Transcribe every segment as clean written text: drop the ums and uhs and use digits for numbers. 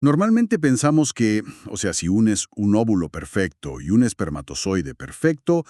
Normalmente pensamos que, o sea, si unes un óvulo perfecto y un espermatozoide perfecto,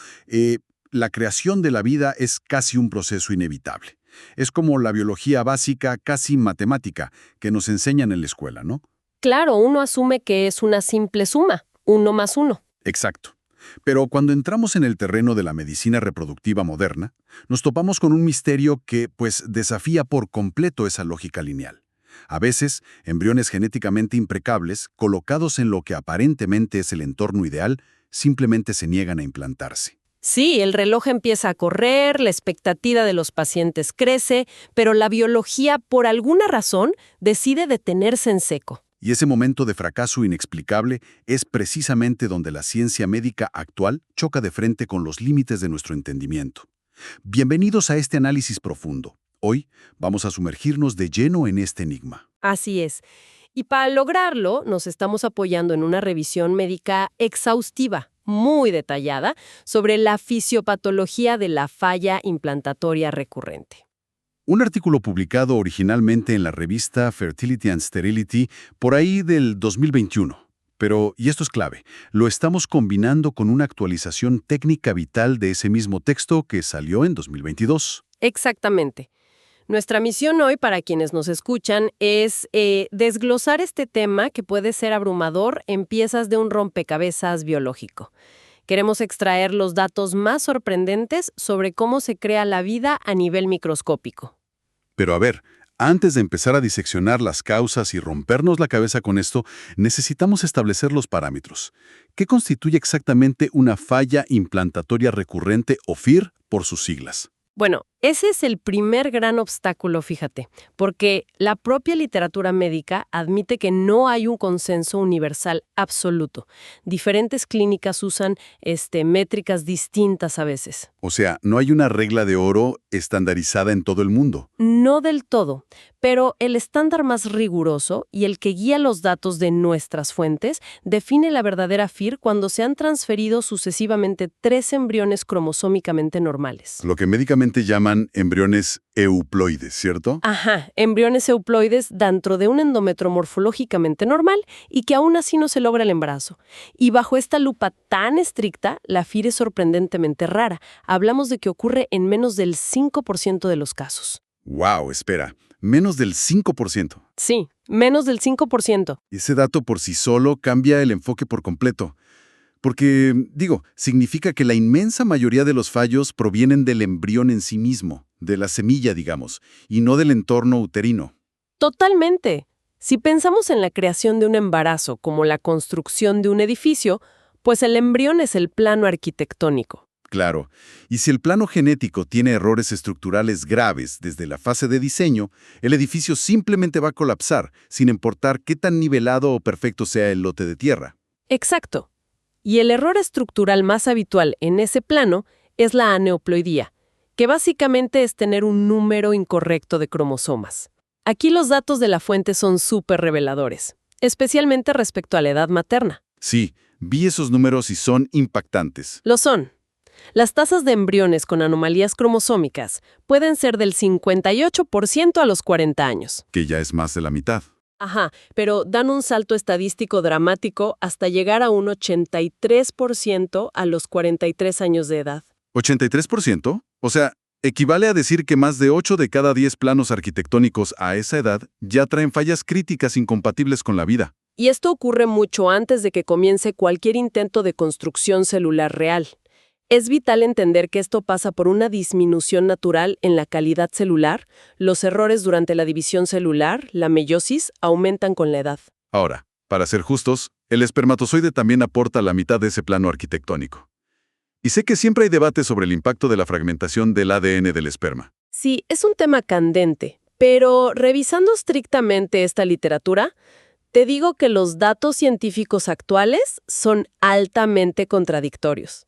la creación de la vida es casi un proceso inevitable. Es como la biología básica, casi matemática, que nos enseñan en la escuela, ¿no? Claro, uno asume que es una simple suma, uno más uno. Exacto. Pero cuando entramos en el terreno de la medicina reproductiva moderna, nos topamos con un misterio que, pues, desafía por completo esa lógica lineal. A veces, embriones genéticamente impecables, colocados en lo que aparentemente es el entorno ideal, simplemente se niegan a implantarse. Sí, el reloj empieza a correr, la expectativa de los pacientes crece, pero la biología, por alguna razón, decide detenerse en seco. Y ese momento de fracaso inexplicable es precisamente donde la ciencia médica actual choca de frente con los límites de nuestro entendimiento. Bienvenidos a este análisis profundo. Hoy vamos a sumergirnos de lleno en este enigma. Así es. Y para lograrlo, nos estamos apoyando en una revisión médica exhaustiva, muy detallada, sobre la fisiopatología de la falla implantatoria recurrente. Un artículo publicado originalmente en la revista Fertility and Sterility por ahí del 2021. Pero, y esto es clave, lo estamos combinando con una actualización técnica vital de ese mismo texto que salió en 2022. Exactamente. Nuestra misión hoy, para quienes nos escuchan, es desglosar este tema que puede ser abrumador en piezas de un rompecabezas biológico. Queremos extraer los datos más sorprendentes sobre cómo se crea la vida a nivel microscópico. Pero a ver, antes de empezar a diseccionar las causas y rompernos la cabeza con esto, necesitamos establecer los parámetros. ¿Qué constituye exactamente una falla implantatoria recurrente o FIR por sus siglas? Bueno, ese es el primer gran obstáculo, fíjate, porque la propia literatura médica admite que no hay un consenso universal absoluto. Diferentes clínicas usan métricas distintas a veces. O sea, no hay una regla de oro estandarizada en todo el mundo. No del todo, pero el estándar más riguroso y el que guía los datos de nuestras fuentes define la verdadera FIR cuando se han transferido sucesivamente 3 embriones cromosómicamente normales. Lo que médicamente llaman embriones euploides, ¿cierto? Ajá, embriones euploides dentro de un endometrio morfológicamente normal y que aún así no se logra el embarazo. Y bajo esta lupa tan estricta, la FIR es sorprendentemente rara. Hablamos de que ocurre en menos del 5% de los casos. ¡Wow! Espera, menos del 5%. Sí, menos del 5%. Ese dato por sí solo cambia el enfoque por completo. Porque, digo, significa que la inmensa mayoría de los fallos provienen del embrión en sí mismo, de la semilla, digamos, y no del entorno uterino. Totalmente. Si pensamos en la creación de un embarazo como la construcción de un edificio, pues el embrión es el plano arquitectónico. Claro, y si el plano genético tiene errores estructurales graves desde la fase de diseño, el edificio simplemente va a colapsar, sin importar qué tan nivelado o perfecto sea el lote de tierra. Exacto. Y el error estructural más habitual en ese plano es la aneuploidía, que básicamente es tener un número incorrecto de cromosomas. Aquí los datos de la fuente son súper reveladores, especialmente respecto a la edad materna. Sí, vi esos números y son impactantes. Lo son. Las tasas de embriones con anomalías cromosómicas pueden ser del 58% a los 40 años. Que ya es más de la mitad. Ajá, pero dan un salto estadístico dramático hasta llegar a un 83% a los 43 años de edad. ¿83%? O sea, equivale a decir que más de 8 de cada 10 planos arquitectónicos a esa edad ya traen fallas críticas incompatibles con la vida. Y esto ocurre mucho antes de que comience cualquier intento de construcción celular real. Es vital entender que esto pasa por una disminución natural en la calidad celular. Los errores durante la división celular, la meiosis, aumentan con la edad. Ahora, para ser justos, el espermatozoide también aporta la mitad de ese plano arquitectónico. Y sé que siempre hay debate sobre el impacto de la fragmentación del ADN del esperma. Sí, es un tema candente, pero revisando estrictamente esta literatura, te digo que los datos científicos actuales son altamente contradictorios.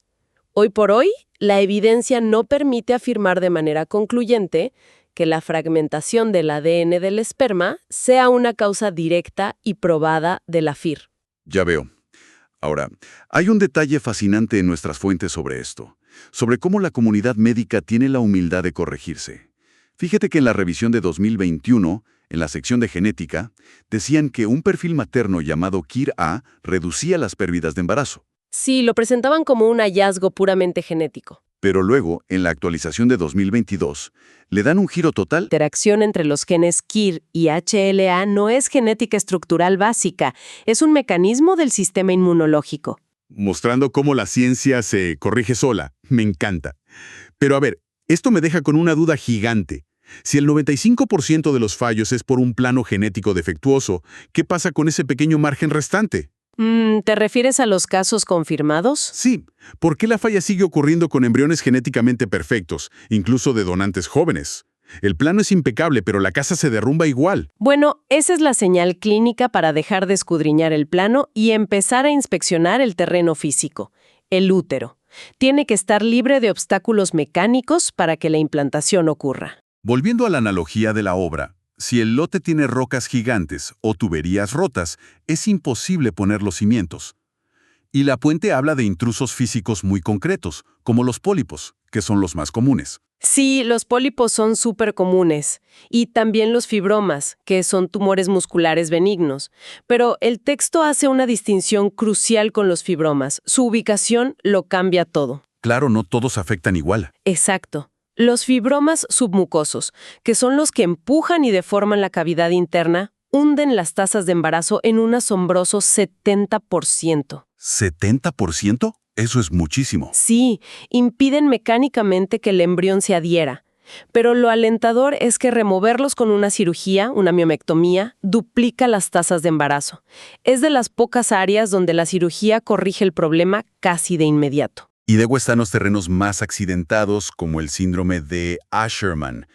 Hoy por hoy, la evidencia no permite afirmar de manera concluyente que la fragmentación del ADN del esperma sea una causa directa y probada de la FIR. Ya veo. Ahora, hay un detalle fascinante en nuestras fuentes sobre esto, sobre cómo la comunidad médica tiene la humildad de corregirse. Fíjate que en la revisión de 2021, En la sección de genética, decían que un perfil materno llamado KIR-A reducía las pérdidas de embarazo. Sí, lo presentaban como un hallazgo puramente genético. Pero luego, en la actualización de 2022, le dan un giro total. La interacción entre los genes KIR y HLA no es genética estructural básica, es un mecanismo del sistema inmunológico. Mostrando cómo la ciencia se corrige sola. Me encanta. Pero a ver, esto me deja con una duda gigante. Si el 95% de los fallos es por un plano genético defectuoso, ¿qué pasa con ese pequeño margen restante? ¿Te refieres a los casos confirmados? Sí, ¿por qué la falla sigue ocurriendo con embriones genéticamente perfectos, incluso de donantes jóvenes? El plano es impecable, pero la casa se derrumba igual. Bueno, esa es la señal clínica para dejar de escudriñar el plano y empezar a inspeccionar el terreno físico, el útero. Tiene que estar libre de obstáculos mecánicos para que la implantación ocurra. Volviendo a la analogía de la obra, si el lote tiene rocas gigantes o tuberías rotas, es imposible poner los cimientos. Y la puente habla de intrusos físicos muy concretos, como los pólipos, que son los más comunes. Sí, los pólipos son súper comunes, y también los fibromas, que son tumores musculares benignos. Pero el texto hace una distinción crucial con los fibromas. Su ubicación lo cambia todo. Claro, no todos afectan igual. Exacto. Los fibromas submucosos, que son los que empujan y deforman la cavidad interna, hunden las tasas de embarazo en un asombroso 70%. ¿70%? Eso es muchísimo. Sí, impiden mecánicamente que el embrión se adhiera. Pero lo alentador es que removerlos con una cirugía, una miomectomía, duplica las tasas de embarazo. Es de las pocas áreas donde la cirugía corrige el problema casi de inmediato. Y luego están los terrenos más accidentados, como el síndrome de Asherman,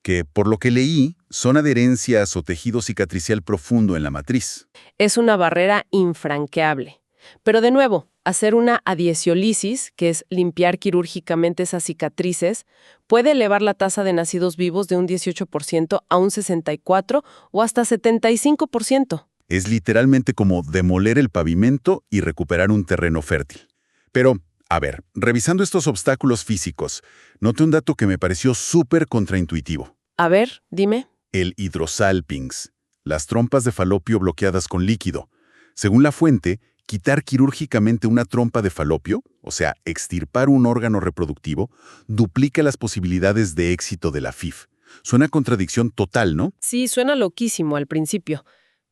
que, por lo que leí, son adherencias o tejido cicatricial profundo en la matriz. Es una barrera infranqueable. Pero de nuevo, hacer una adhesiolisis, que es limpiar quirúrgicamente esas cicatrices, puede elevar la tasa de nacidos vivos de un 18% a un 64% o hasta 75%. Es literalmente como demoler el pavimento y recuperar un terreno fértil. Pero, a ver, revisando estos obstáculos físicos, noté un dato que me pareció súper contraintuitivo. A ver, dime. El hidrosalpinx, las trompas de falopio bloqueadas con líquido. Según la fuente, quitar quirúrgicamente una trompa de falopio, o sea, extirpar un órgano reproductivo, duplica las posibilidades de éxito de la FIV. Suena contradicción total, ¿no? Sí, suena loquísimo al principio,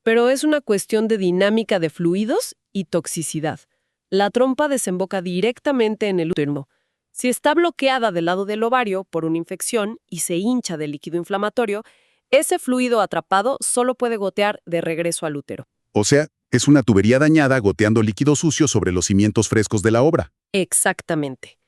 pero es una cuestión de dinámica de fluidos y toxicidad. La trompa desemboca directamente en el útero. Si está bloqueada del lado del ovario por una infección y se hincha de líquido inflamatorio, ese fluido atrapado solo puede gotear de regreso al útero. O sea, es una tubería dañada goteando líquido sucio sobre los cimientos frescos de la obra. Exactamente.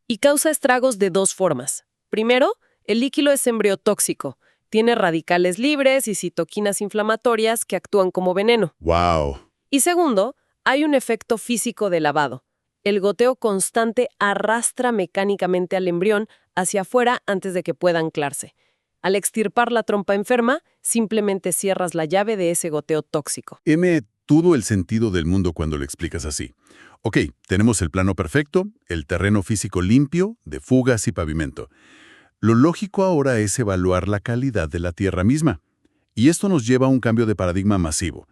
Y causa estragos de dos formas. Primero, el líquido es embriotóxico. Tiene radicales libres y citoquinas inflamatorias que actúan como veneno. ¡Wow! Y segundo, hay un efecto físico de lavado. El goteo constante arrastra mecánicamente al embrión hacia afuera antes de que pueda anclarse. Al extirpar la trompa enferma, simplemente cierras la llave de ese goteo tóxico. Todo el sentido del mundo cuando lo explicas así. Ok, tenemos el plano perfecto, el terreno físico limpio, de fugas y pavimento. Lo lógico ahora es evaluar la calidad de la tierra misma. Y esto nos lleva a un cambio de paradigma masivo.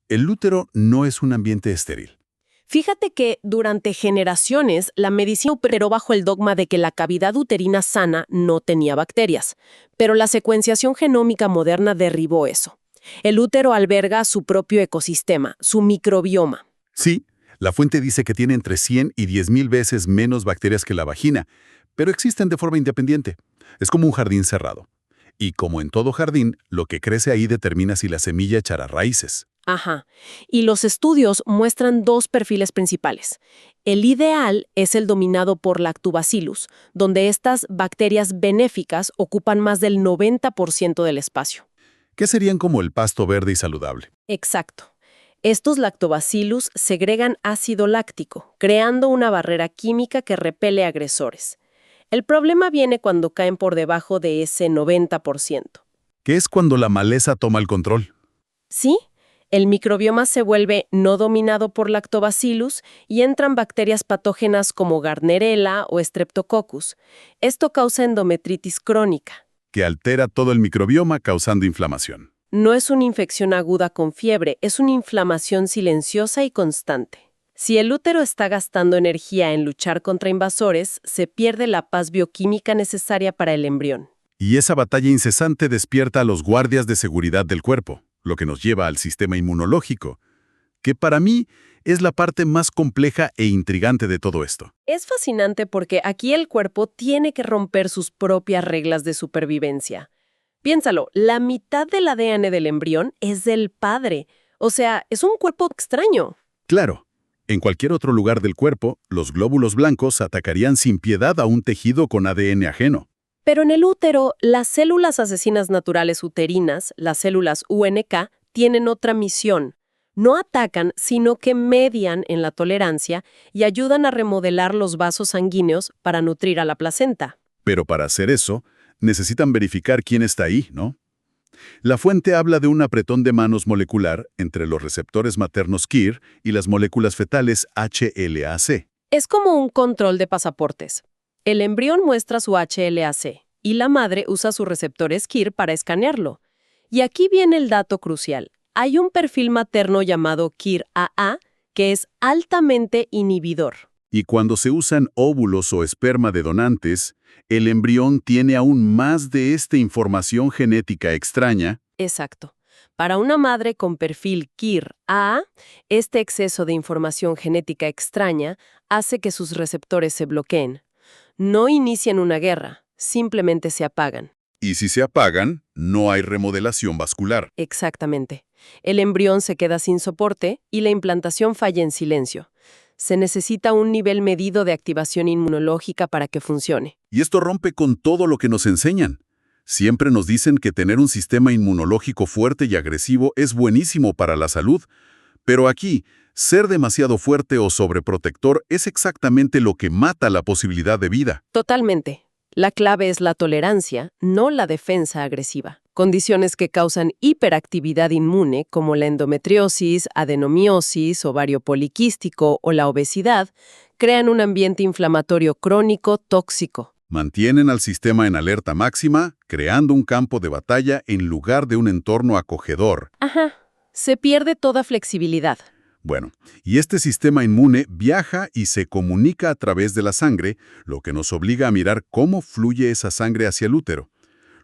El útero no es un ambiente estéril. Fíjate que durante generaciones la medicina operó bajo el dogma de que la cavidad uterina sana no tenía bacterias, pero la secuenciación genómica moderna derribó eso. El útero alberga su propio ecosistema, su microbioma. Sí, la fuente dice que tiene entre 100 y 10,000 veces menos bacterias que la vagina, pero existen de forma independiente. Es como un jardín cerrado. Y como en todo jardín, lo que crece ahí determina si la semilla echará raíces. Ajá. Y los estudios muestran dos perfiles principales. El ideal es el dominado por Lactobacillus, donde estas bacterias benéficas ocupan más del 90% del espacio. Que serían como el pasto verde y saludable. Exacto. Estos lactobacillus segregan ácido láctico, creando una barrera química que repele agresores. El problema viene cuando caen por debajo de ese 90%. Que es cuando la maleza toma el control. ¿Sí? El microbioma se vuelve no dominado por Lactobacillus y entran bacterias patógenas como Gardnerella o Streptococcus. Esto causa endometritis crónica. Que altera todo el microbioma causando inflamación. No es una infección aguda con fiebre, es una inflamación silenciosa y constante. Si el útero está gastando energía en luchar contra invasores, se pierde la paz bioquímica necesaria para el embrión. Y esa batalla incesante despierta a los guardias de seguridad del cuerpo, lo que nos lleva al sistema inmunológico, que para mí es la parte más compleja e intrigante de todo esto. Es fascinante porque aquí el cuerpo tiene que romper sus propias reglas de supervivencia. Piénsalo, la mitad del ADN del embrión es del padre. O sea, es un cuerpo extraño. Claro, en cualquier otro lugar del cuerpo, los glóbulos blancos atacarían sin piedad a un tejido con ADN ajeno. Pero en el útero, las células asesinas naturales uterinas, las células UNK, tienen otra misión. No atacan, sino que median en la tolerancia y ayudan a remodelar los vasos sanguíneos para nutrir a la placenta. Pero para hacer eso, necesitan verificar quién está ahí, ¿no? La fuente habla de un apretón de manos molecular entre los receptores maternos KIR y las moléculas fetales HLA-C. Es como un control de pasaportes. El embrión muestra su HLA-C y la madre usa sus receptores KIR para escanearlo. Y aquí viene el dato crucial. Hay un perfil materno llamado KIR-AA que es altamente inhibidor. Y cuando se usan óvulos o esperma de donantes, el embrión tiene aún más de esta información genética extraña. Exacto. Para una madre con perfil KIR-AA, este exceso de información genética extraña hace que sus receptores se bloqueen. No inician una guerra, simplemente se apagan. Y si se apagan, no hay remodelación vascular. Exactamente. El embrión se queda sin soporte y la implantación falla en silencio. Se necesita un nivel medido de activación inmunológica para que funcione. Y esto rompe con todo lo que nos enseñan. Siempre nos dicen que tener un sistema inmunológico fuerte y agresivo es buenísimo para la salud, pero aquí, ser demasiado fuerte o sobreprotector es exactamente lo que mata la posibilidad de vida. Totalmente. La clave es la tolerancia, no la defensa agresiva. Condiciones que causan hiperactividad inmune, como la endometriosis, adenomiosis, ovario poliquístico o la obesidad, crean un ambiente inflamatorio crónico tóxico. Mantienen al sistema en alerta máxima, creando un campo de batalla en lugar de un entorno acogedor. Ajá. Se pierde toda flexibilidad. Bueno, y este sistema inmune viaja y se comunica a través de la sangre, lo que nos obliga a mirar cómo fluye esa sangre hacia el útero.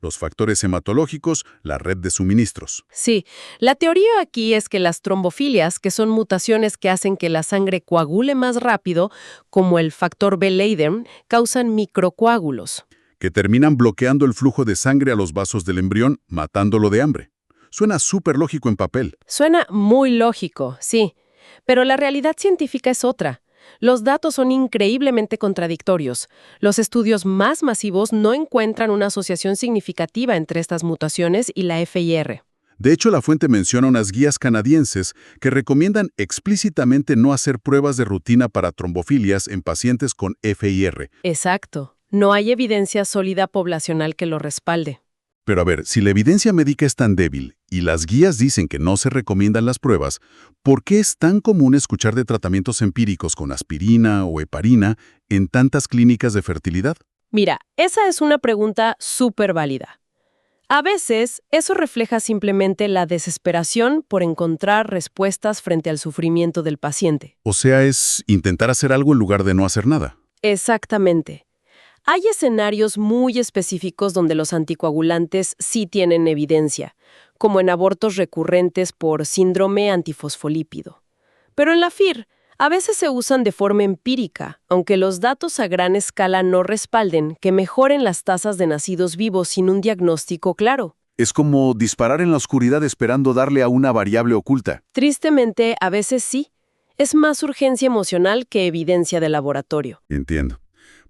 Los factores hematológicos, la red de suministros. Sí, la teoría aquí es que las trombofilias, que son mutaciones que hacen que la sangre coagule más rápido, como el factor B-Leiden, causan microcoágulos. Que terminan bloqueando el flujo de sangre a los vasos del embrión, matándolo de hambre. Suena súper lógico en papel. Suena muy lógico, sí, pero la realidad científica es otra. Los datos son increíblemente contradictorios. Los estudios más masivos no encuentran una asociación significativa entre estas mutaciones y la FIR. De hecho, la fuente menciona unas guías canadienses que recomiendan explícitamente no hacer pruebas de rutina para trombofilias en pacientes con FIR. Exacto. No hay evidencia sólida poblacional que lo respalde. Pero a ver, si la evidencia médica es tan débil y las guías dicen que no se recomiendan las pruebas, ¿por qué es tan común escuchar de tratamientos empíricos con aspirina o heparina en tantas clínicas de fertilidad? Mira, esa es una pregunta súper válida. A veces, eso refleja simplemente la desesperación por encontrar respuestas frente al sufrimiento del paciente. O sea, es intentar hacer algo en lugar de no hacer nada. Exactamente. Hay escenarios muy específicos donde los anticoagulantes sí tienen evidencia, como en abortos recurrentes por síndrome antifosfolípido. Pero en la FIR, a veces se usan de forma empírica, aunque los datos a gran escala no respalden que mejoren las tasas de nacidos vivos sin un diagnóstico claro. Es como disparar en la oscuridad esperando darle a una variable oculta. Tristemente, a veces sí. Es más urgencia emocional que evidencia de laboratorio. Entiendo.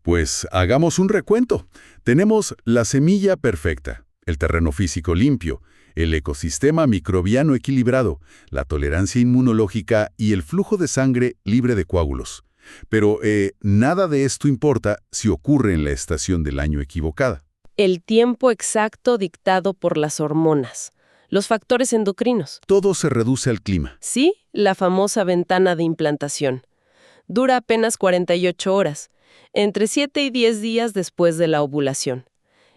Pues hagamos un recuento. Tenemos la semilla perfecta, el terreno físico limpio, el ecosistema microbiano equilibrado, la tolerancia inmunológica y el flujo de sangre libre de coágulos. Pero nada de esto importa si ocurre en la estación del año equivocada. El tiempo exacto dictado por las hormonas, los factores endocrinos. Todo se reduce al clima. Sí, la famosa ventana de implantación. Dura apenas 48 horas, entre 7 y 10 días después de la ovulación.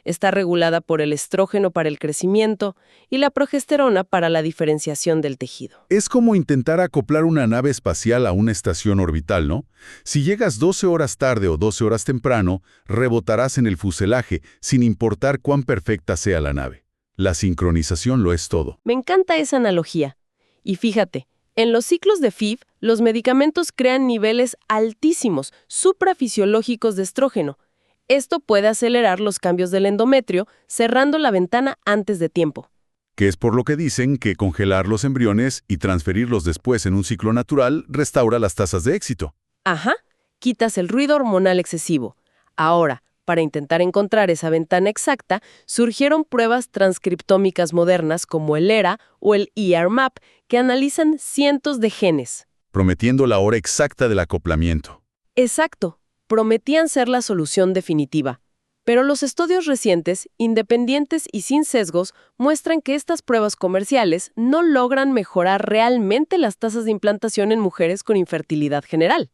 Está regulada por el estrógeno para el crecimiento y la progesterona para la diferenciación del tejido. Es como intentar acoplar una nave espacial a una estación orbital, ¿no? Si llegas 12 horas tarde o 12 horas temprano, rebotarás en el fuselaje, sin importar cuán perfecta sea la nave. La sincronización lo es todo. Me encanta esa analogía. Y fíjate, en los ciclos de FIV, los medicamentos crean niveles altísimos, suprafisiológicos de estrógeno. Esto puede acelerar los cambios del endometrio, cerrando la ventana antes de tiempo. Que es por lo que dicen que congelar los embriones y transferirlos después en un ciclo natural restaura las tasas de éxito. Ajá, quitas el ruido hormonal excesivo. Ahora, para intentar encontrar esa ventana exacta, surgieron pruebas transcriptómicas modernas como el ERA o el ERMAP, que analizan cientos de genes. Prometiendo la hora exacta del acoplamiento. Exacto. Prometían ser la solución definitiva. Pero los estudios recientes, independientes y sin sesgos, muestran que estas pruebas comerciales no logran mejorar realmente las tasas de implantación en mujeres con infertilidad general.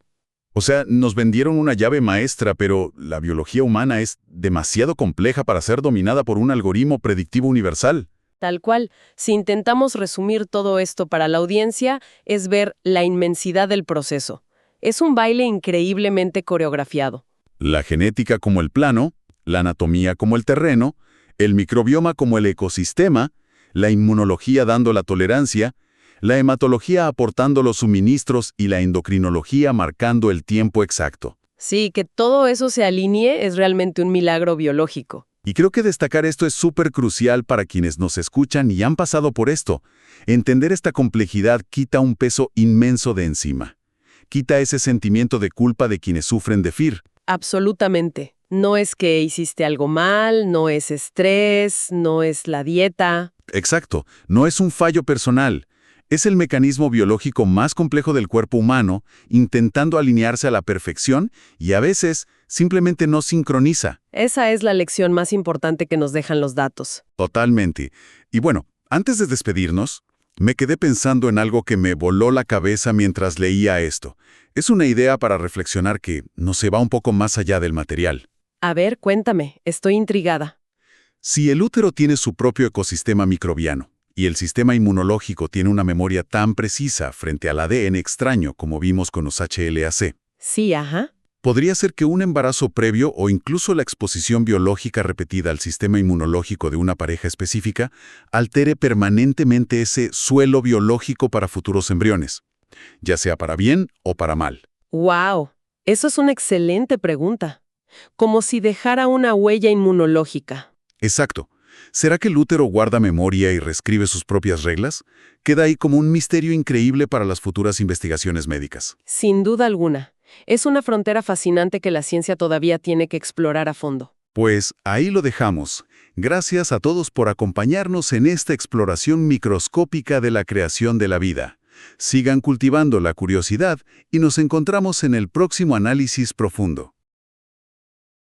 O sea, nos vendieron una llave maestra, pero la biología humana es demasiado compleja para ser dominada por un algoritmo predictivo universal. Tal cual, si intentamos resumir todo esto para la audiencia, es ver la inmensidad del proceso. Es un baile increíblemente coreografiado. La genética como el plano, la anatomía como el terreno, el microbioma como el ecosistema, la inmunología dando la tolerancia, la hematología aportando los suministros y la endocrinología marcando el tiempo exacto. Sí, que todo eso se alinee es realmente un milagro biológico. Y creo que destacar esto es súper crucial para quienes nos escuchan y han pasado por esto. Entender esta complejidad quita un peso inmenso de encima. Quita ese sentimiento de culpa de quienes sufren de FIR. Absolutamente. No es que hiciste algo mal, no es estrés, no es la dieta. Exacto, no es un fallo personal. Es el mecanismo biológico más complejo del cuerpo humano, intentando alinearse a la perfección y a veces simplemente no sincroniza. Esa es la lección más importante que nos dejan los datos. Totalmente. Y bueno, antes de despedirnos, me quedé pensando en algo que me voló la cabeza mientras leía esto. Es una idea para reflexionar que nos se va un poco más allá del material. A ver, cuéntame, estoy intrigada. Si el útero tiene su propio ecosistema microbiano y el sistema inmunológico tiene una memoria tan precisa frente al ADN extraño como vimos con los HLA-C, Sí, ajá. podría ser que un embarazo previo o incluso la exposición biológica repetida al sistema inmunológico de una pareja específica altere permanentemente ese suelo biológico para futuros embriones, ya sea para bien o para mal. ¡Wow! Eso es una excelente pregunta. Como si dejara una huella inmunológica. Exacto. ¿Será que el útero guarda memoria y reescribe sus propias reglas? Queda ahí como un misterio increíble para las futuras investigaciones médicas. Sin duda alguna. Es una frontera fascinante que la ciencia todavía tiene que explorar a fondo. Pues ahí lo dejamos. Gracias a todos por acompañarnos en esta exploración microscópica de la creación de la vida. Sigan cultivando la curiosidad y nos encontramos en el próximo análisis profundo.